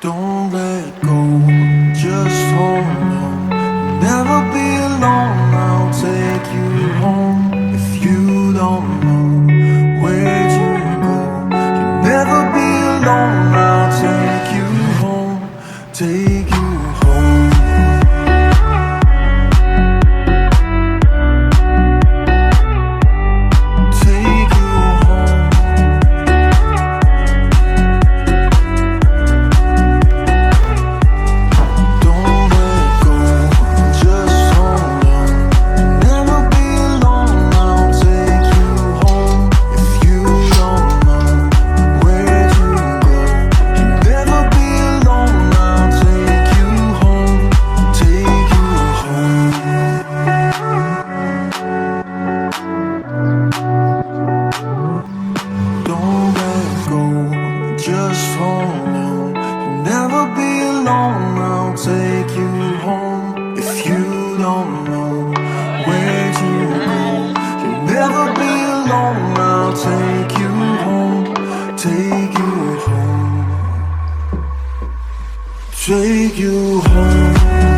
Don't let go, just hold on. Never be alone, I'll take you home. If you don't know where'd you go, you'll never be alone, I'll take you home. Take you home. Take you home. Don't let go, just hold on. Never be alone, I'll take you home. If you don't know where'd you go, you'll never be alone, I'll take you home. Take you home. Don't let go, just hold on. You'll never be alone, I'll take you home. If you don't know where'd you go, you'll never be alone, I'll take you home. Take you home. Take you home.